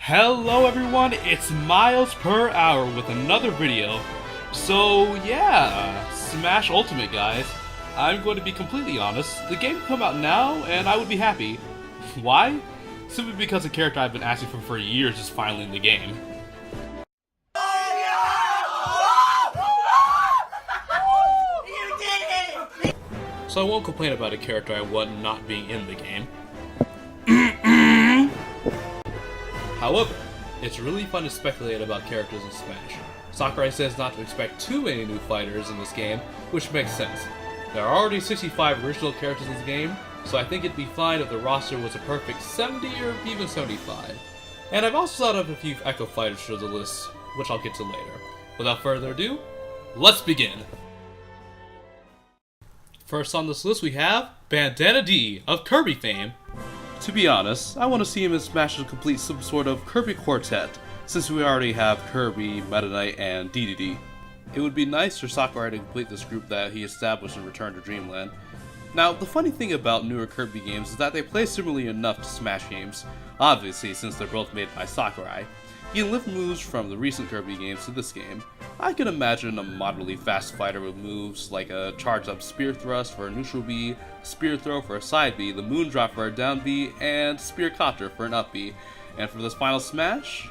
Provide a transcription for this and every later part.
Hello everyone, it's Miles per Hour with another video. So yeah, Smash Ultimate guys. I'm going to be completely honest, the game can come out now and I would be happy. Why? Simply because a character I've been asking for years is finally in the game. So I won't complain about a character I want not being in the game. However, it's really fun to speculate about characters in Smash. Sakurai says not to expect too many new fighters in this game, which makes sense. There are already 65 original characters in this game, so I think it'd be fine if the roster was a perfect 70 or even 75. And I've also thought of a few Echo fighters for the list, which I'll get to later. Without further ado, let's begin! First on this list we have Bandana D of Kirby fame. To be honest, I want to see him in Smash to complete some sort of Kirby quartet, since we already have Kirby, Meta Knight, and DDD. It would be nice for Sakurai to complete this group that he established in Return to Dreamland. Now, the funny thing about newer Kirby games is that they play similarly enough to Smash games, obviously since they're both made by Sakurai. You can lift moves from the recent Kirby games to this game. I can imagine a moderately fast fighter with moves like a charged up spear thrust for a neutral B, spear throw for a side B, the moon drop for a down B, and spear copter for an up B. And for this final smash,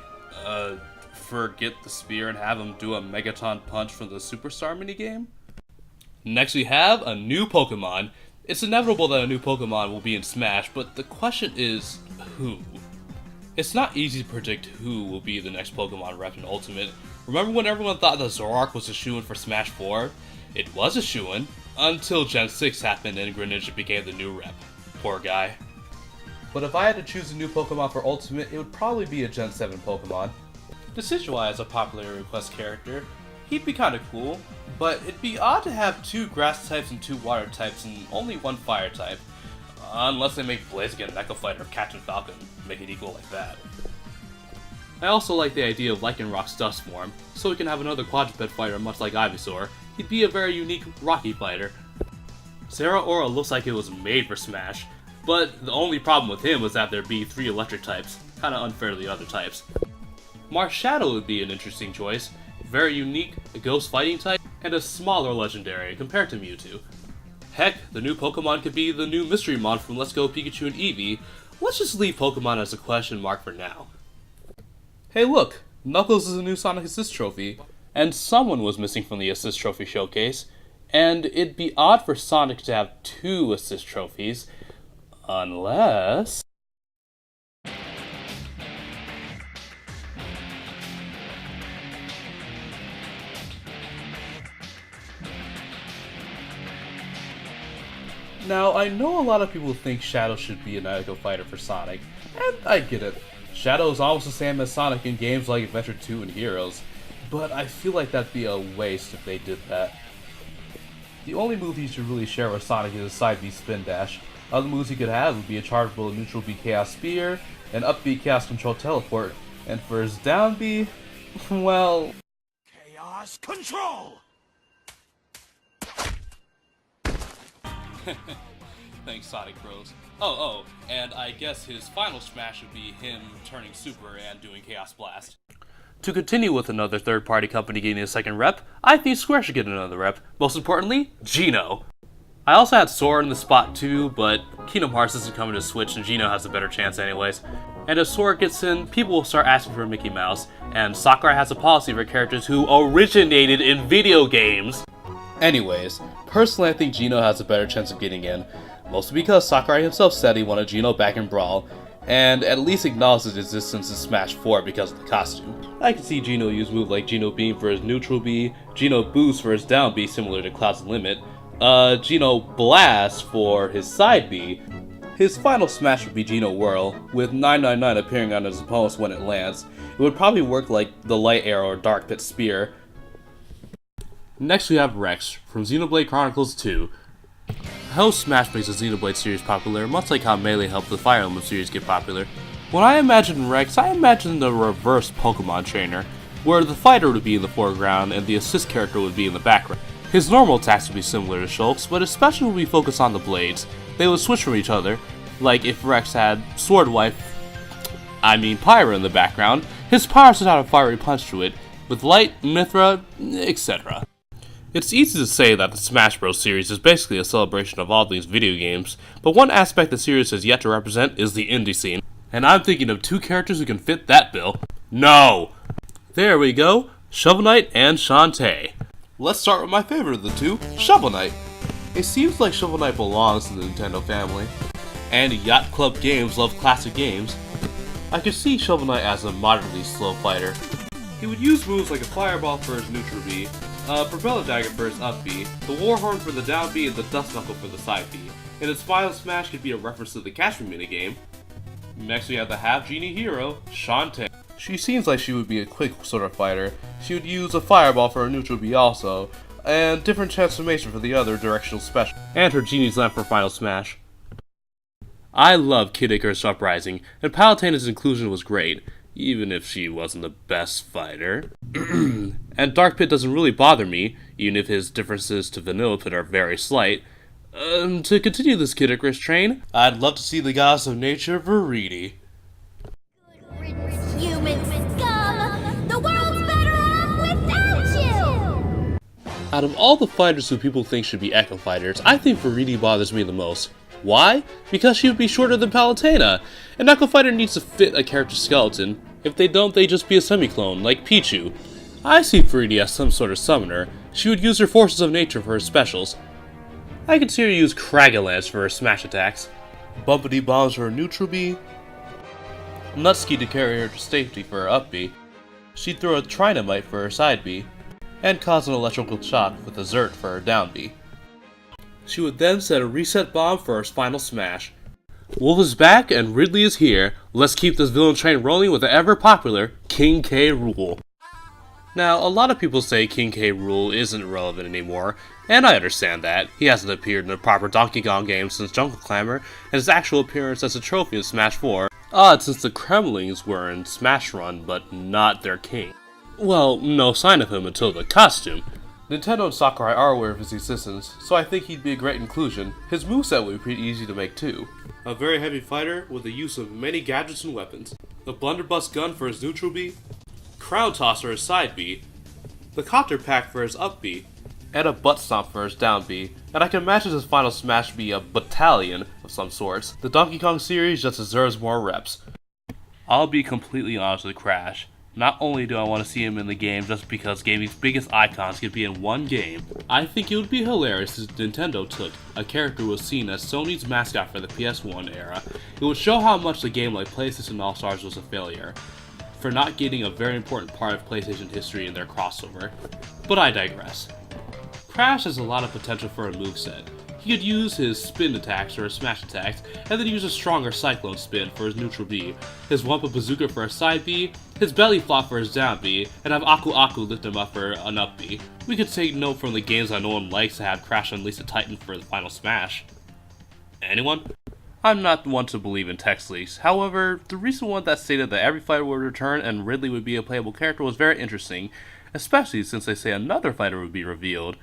forget the spear and have him do a Megaton punch from the Superstar minigame. Next we have a new Pokemon. It's inevitable that a new Pokemon will be in Smash, but the question is, who? It's not easy to predict who will be the next Pokemon rep in Ultimate. Remember when everyone thought that Zoroark was a shoo-in for Smash 4? It was a shoo-in, until Gen 6 happened and Greninja became the new rep. Poor guy. But if I had to choose a new Pokemon for Ultimate, it would probably be a Gen 7 Pokemon. Decidueye is a popular request character. He'd be kinda cool, but it'd be odd to have 2 grass types and 2 water types and only 1 fire type. Unless they make Blaziken an Echo Fighter or Captain Falcon, make it equal like that. I also like the idea of Lycanroc's Dust form, so we can have another quadruped fighter much like Ivysaur. He'd be a very unique Rocky fighter. Zeraora looks like it was made for Smash, but the only problem with him was that there'd be 3 electric types, kinda unfair to the other types. Marshadow would be an interesting choice, very unique, a ghost fighting type, and a smaller legendary compared to Mewtwo. Heck, the new Pokemon could be the new mystery mod from Let's Go Pikachu and Eevee. Let's just leave Pokemon as a question mark for now. Hey look, Knuckles is a new Sonic Assist Trophy, and someone was missing from the Assist Trophy showcase, and it'd be odd for Sonic to have 2 Assist Trophies, unless... Now, I know a lot of people think Shadow should be an Echo Fighter for Sonic, and I get it. Shadow is almost the same as Sonic in games like Adventure 2 and Heroes, but I feel like that'd be a waste if they did that. The only move he should really share with Sonic is a side B spin dash. Other moves he could have would be a chargeable neutral B Chaos Spear, an up B Chaos Control Teleport, and for his down B, well... Chaos Control! Thanks, Sonic Bros. Oh, and I guess his final smash would be him turning super and doing Chaos Blast. To continue with another third-party company getting a second rep, I think Square should get another rep. Most importantly, Geno. I also had Sora in the spot too, but Kingdom Hearts isn't coming to Switch and Geno has a better chance anyways. And if Sora gets in, people will start asking for Mickey Mouse, and Sakurai has a policy for characters who originated in video games. Anyways, personally I think Geno has a better chance of getting in, mostly because Sakurai himself said he wanted Geno back in Brawl, and at least acknowledged his existence in Smash 4 because of the costume. I can see Geno use moves like Geno Beam for his neutral B, Geno Boost for his down B similar to Cloud's Limit, Geno Blast for his side B. His final smash would be Geno Whirl, with 999 appearing on his opponents when it lands. It would probably work like the Light Arrow or Dark Pit Spear. Next we have Rex, from Xenoblade Chronicles 2. How Smash makes the Xenoblade series popular, much like how Melee helped the Fire Emblem series get popular. When I imagine Rex, I imagine the reverse Pokemon trainer, where the fighter would be in the foreground and the assist character would be in the background. His normal attacks would be similar to Shulk's, but especially would be focused on the blades. They would switch from each other, like if Rex had Sword Wife, Pyra in the background, his powers would have a fiery punch to it, with light, Mithra, etc. It's easy to say that the Smash Bros. Series is basically a celebration of all these video games, but one aspect the series has yet to represent is the indie scene. And I'm thinking of two characters who can fit that bill. No! There we go, Shovel Knight and Shantae. Let's start with my favorite of the two, Shovel Knight. It seems like Shovel Knight belongs in the Nintendo family, and Yacht Club Games love classic games. I could see Shovel Knight as a moderately slow fighter. He would use moves like a Fireball for his neutral B, a Propeller Dagger for his up B, the Warhorn for the down B, and the Dust Knuckle for the side B. And his final smash could be a reference to the Catch Me minigame. Next we have the Half Genie hero, Shantae. She seems like she would be a quick sort of fighter. She would use a Fireball for her neutral B also, and different transformation for the other directional special, and her Genie's Lamp for final smash. I love Kid Icarus Uprising, and Palutena's inclusion was great, even if she wasn't the best fighter. And Dark Pit doesn't really bother me, even if his differences to Vanilla Pit are very slight. To continue this Kid Icarus train, I'd love to see the goddess of nature, Viridi. Human scum! The world's better off without you! Out of all the fighters who people think should be Echo fighters, I think Viridi bothers me the most. Why? Because she would be shorter than Palutena. An Echo fighter needs to fit a character's skeleton. If they don't, they just be a semi-clone, like Pichu. I see Viridi as some sort of summoner. She would use her forces of nature for her specials. I could see her use Kragalance for her smash attacks, Bumpity Bombs for her neutral B, Nutski to carry her to safety for her up B. She'd throw a Trinamite for her side B, and cause an electrical shock with a Zert for her down B. She would then set a reset bomb for her final smash. Wolf is back and Ridley is here. Let's keep this villain train rolling with the ever popular King K. Rool. Now, a lot of people say King K. Rool isn't relevant anymore, and I understand that. He hasn't appeared in a proper Donkey Kong game since Jungle Climber, and his actual appearance as a trophy in Smash 4, odd since the Kremlings were in Smash Run, but not their king. Well, no sign of him until the costume. Nintendo and Sakurai are aware of his existence, so I think he'd be a great inclusion. His moveset would be pretty easy to make too. A very heavy fighter with the use of many gadgets and weapons. The Blunderbuss gun for his neutral B, Crown Toss for his side B, the Copter Pack for his up B, and a Butt Stomp for his down B, and I can imagine his final smash be a battalion of some sorts. The Donkey Kong series just deserves more reps. I'll be completely honest with Crash. Not only do I want to see him in the game just because gaming's biggest icons could be in one game, I think it would be hilarious if Nintendo took a character who was seen as Sony's mascot for the PS1 era. It would show how much the game like PlayStation All-Stars was a failure, for not getting a very important part of PlayStation history in their crossover. But I digress. Crash has a lot of potential for a moveset. He could use his spin attacks or his smash attacks, and then use a stronger Cyclone spin for his neutral B, his Wumpa Bazooka for his side B, his Belly Flop for his down B, and have Aku Aku lift him up for an up B. We could take note from the games that no one likes to have Crash unleash a Titan for the final smash. Anyone? I'm not one to believe in text leaks. However, the recent one that stated that every fighter would return and Ridley would be a playable character was very interesting, especially since they say another fighter would be revealed.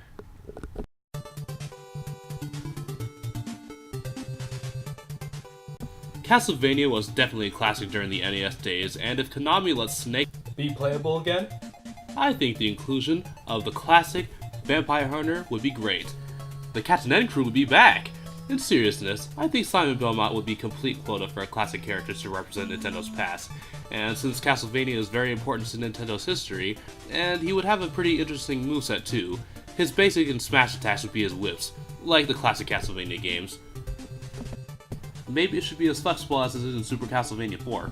Castlevania was definitely a classic during the NES days, and if Konami lets Snake be playable again, I think the inclusion of the classic Vampire Hunter would be great. The Captain N crew would be back! In seriousness, I think Simon Belmont would be complete quota for classic characters to represent Nintendo's past, and since Castlevania is very important to Nintendo's history, and he would have a pretty interesting moveset too, his basic and smash attacks would be his whips, like the classic Castlevania games. Maybe it should be as flexible as it is in Super Castlevania 4.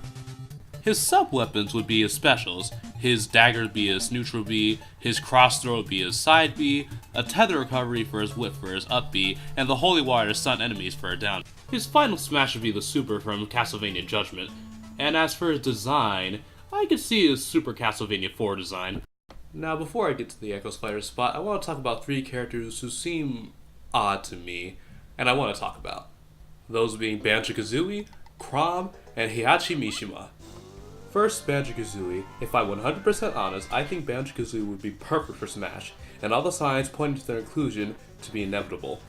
His sub-weapons would be his specials. His dagger would be his neutral B, his cross throw would be his side B, a tether recovery for his whip for his up B, and the holy water to stun enemies for a down. His final smash would be the super from Castlevania Judgment. And as for his design, I could see his Super Castlevania 4 design. Now before I get to the Echoes Fighter spot, I want to talk about 3 characters who seem odd to me, and I want to talk about. Those being Banjo-Kazooie, Chrom, and Heihachi Mishima. First, Banjo-Kazooie. If I'm 100% honest, I think Banjo-Kazooie would be perfect for Smash, and all the signs pointing to their inclusion to be inevitable.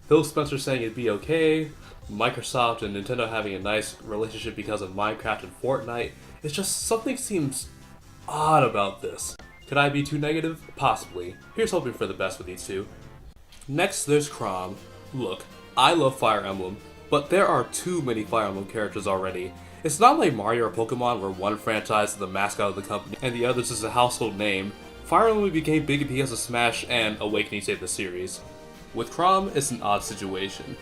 Phil Spencer saying it'd be okay, Microsoft and Nintendo having a nice relationship because of Minecraft and Fortnite, it's just something seems odd about this. Could I be too negative? Possibly. Here's hoping for the best with these two. Next, there's Chrom. Look, I love Fire Emblem, but there are too many Fire Emblem characters already. It's not like Mario or Pokemon where one franchise is the mascot of the company and the others is a household name. Fire Emblem became big because of Smash and Awakening saved the series. With Chrom, it's an odd situation.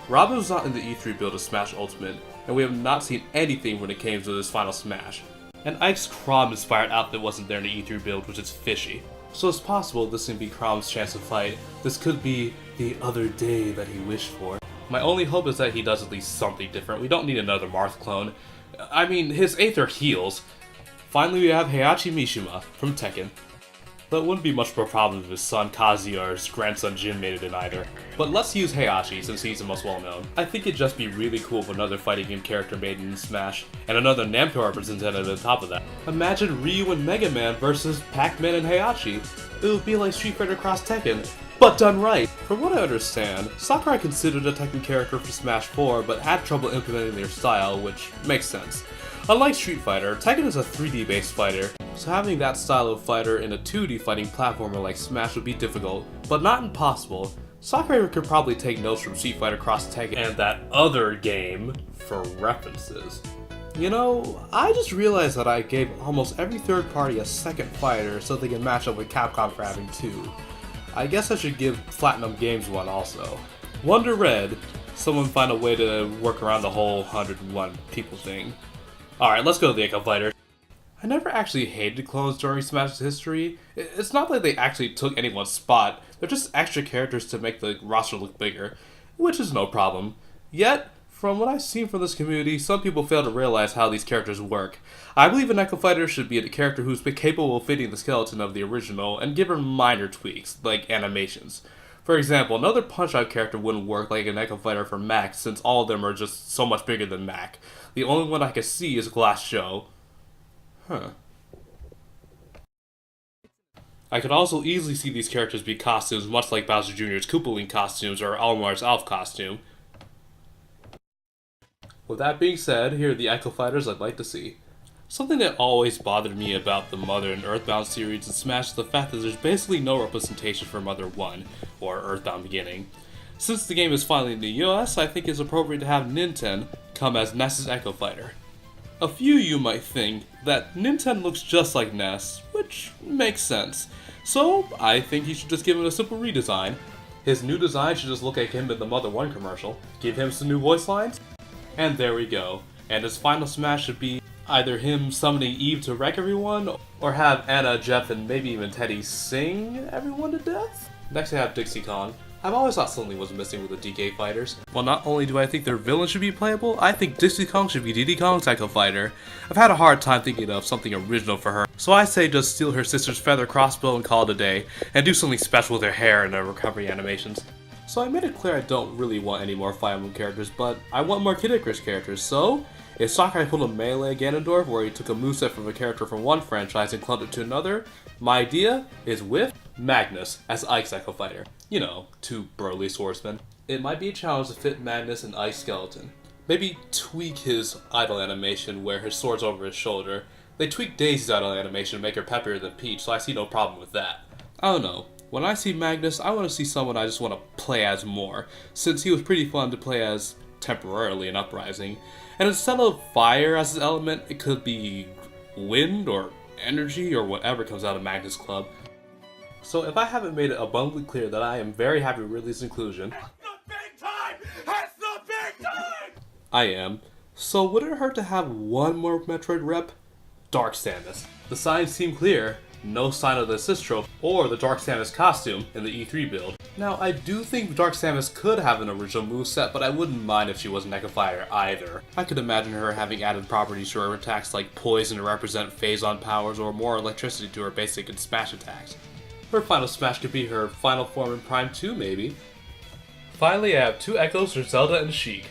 Robin was not in the E3 build of Smash Ultimate, and we have not seen anything when it came to this final Smash. And Ike's Chrom-inspired outfit wasn't there in the E3 build, which is fishy. So it's possible this can be Chrom's chance to fight. This could be the other day that he wished for. My only hope is that he does at least something different. We don't need another Marth clone. I mean, his Aether heals. Finally, we have Heihachi Mishima from Tekken. But it wouldn't be much of a problem if his son Kazuya or his grandson Jin made it in either. But let's use Heihachi since he's the most well known. I think it'd just be really cool if another fighting game character made it in Smash, and another Namco representative on top of that. Imagine Ryu and Mega Man versus Pac-Man and Heihachi. It would be like Street Fighter Cross Tekken, but done right. From what I understand, Sakurai considered a Tekken character for Smash 4, but had trouble implementing their style, which makes sense. Unlike Street Fighter, Tekken is a 3D based fighter, so having that style of fighter in a 2D fighting platformer like Smash would be difficult, but not impossible. Sakurai could probably take notes from Street Fighter Cross Tekken and that other game for references. You know, I just realized that I gave almost every third party a second fighter so they can match up with Capcom for having two. I guess I should give Platinum Games one also. Wonder Red, someone find a way to work around the whole 101 people thing. Alright, let's go to the Echo Fighter. I never actually hated clones during Smash's history. It's not like they actually took anyone's spot, they're just extra characters to make the roster look bigger, which is no problem. Yet, from what I've seen from this community, some people fail to realize how these characters work. I believe an Echo Fighter should be a character who's capable of fitting the skeleton of the original and give her minor tweaks, like animations. For example, another Punch-Out character wouldn't work like an Echo Fighter for Mac, since all of them are just so much bigger than Mac. The only one I can see is Glass Joe. I could also easily see these characters be costumes much like Bowser Jr.'s Koopaling costumes or Almar's Elf costume. With that being said, here are the Echo Fighters I'd like to see. Something that always bothered me about the Mother and Earthbound series in Smash is the fact that there's basically no representation for Mother 1, or Earthbound Beginning. Since the game is finally in the US, I think it's appropriate to have Ninten come as Ness's Echo Fighter. A few of you might think that Ninten looks just like Ness, which makes sense. So, I think you should just give him a simple redesign. His new design should just look like him in the Mother 1 commercial, give him some new voice lines, and there we go. And his final smash should be either him summoning Eve to wreck everyone, or have Anna, Jeff, and maybe even Teddy sing everyone to death? Next I have Dixie Kong. I've always thought something was missing with the DK fighters. Well, not only do I think their villain should be playable, I think Dixie Kong should be Diddy Kong's Echo Fighter. I've had a hard time thinking of something original for her, so I say just steal her sister's feather crossbow and call it a day, and do something special with her hair and her recovery animations. So I made it clear I don't really want any more Fire Emblem characters, but I want more Kid Icarus characters, so if Sakurai pulled a Melee Ganondorf where he took a moveset from a character from one franchise and cloned it to another, my idea is with Magnus as Ike's Echo Fighter. You know, two burly swordsmen. It might be a challenge to fit Magnus in Ike's skeleton. Maybe tweak his idle animation where his sword's over his shoulder. They tweaked Daisy's idle animation to make her peppier than Peach, so I see no problem with that. I don't know. When I see Magnus, I want to see someone I just want to play as more, since he was pretty fun to play as temporarily in Uprising. And instead of fire as his element, it could be wind or energy or whatever comes out of Magnus Club. So if I haven't made it abundantly clear that I am very happy with Ridley's inclusion, That's the big time! That's the big time! I am. So would it hurt to have one more Metroid rep? Dark Samus. The signs seem clear. No sign of the assist trophy or the Dark Samus costume in the E3 build. Now, I do think Dark Samus could have an original moveset, but I wouldn't mind if she was an Echo Fighter either. I could imagine her having added properties to her attacks like poison to represent phazon powers or more electricity to her basic and smash attacks. Her final smash could be her final form in Prime 2 maybe. Finally, I have two Echoes for Zelda and Sheik.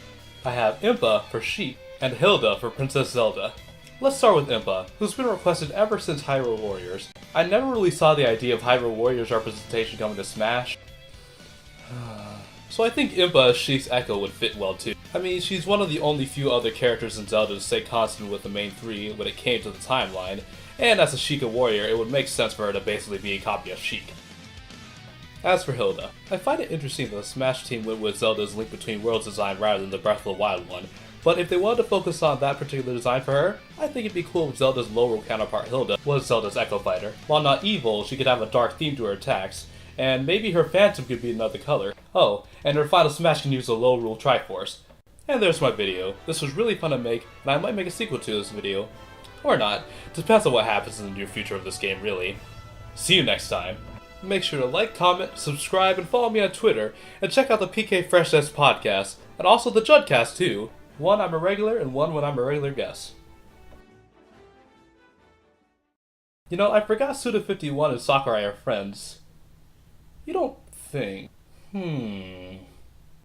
I have Impa for Sheik and Hilda for Princess Zelda. Let's start with Impa, who's been requested ever since Hyrule Warriors. I never really saw the idea of Hyrule Warriors representation coming to Smash. So I think Impa as Sheik's Echo would fit well too. I mean, she's one of the only few other characters in Zelda to stay constant with the main three when it came to the timeline, and as a Sheikah warrior, it would make sense for her to basically be a copy of Sheik. As for Hilda, I find it interesting that the Smash team went with Zelda's Link Between Worlds design rather than the Breath of the Wild one, but if they wanted to focus on that particular design for her, I think it'd be cool if Zelda's low-roll counterpart Hilda was Zelda's Echo Fighter. While not evil, she could have a dark theme to her attacks, and maybe her Phantom could be another color. Oh, and her final Smash can use a low-roll Triforce. And there's my video. This was really fun to make, and I might make a sequel to this video. Or not. Depends on what happens in the near future of this game, really. See you next time. Make sure to like, comment, subscribe, and follow me on Twitter, and check out the PK Freshness podcast, and also the Judcast too. One I'm a regular, and one when I'm a regular guest. You know, I forgot Suda51 and Sakurai are friends. You don't think?